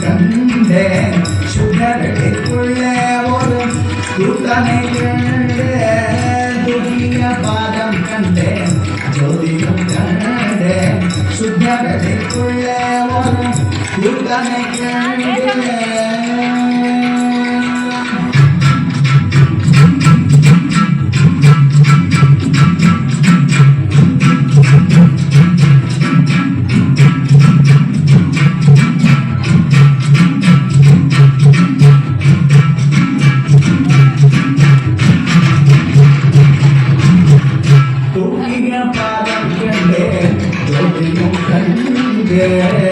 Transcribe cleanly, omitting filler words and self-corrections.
கண்டேன் சுடருக்குள்ளே ஒரு கூட்டனை கண்டேன் துரிய பாதம் கண்டேன் ஜோதியும் கண்டேன் சுடருக்குள்ளே ஒரு கூட்டனை கண்டேன் பாதம் கண்டேன் ஜோதியும் கண்டேன்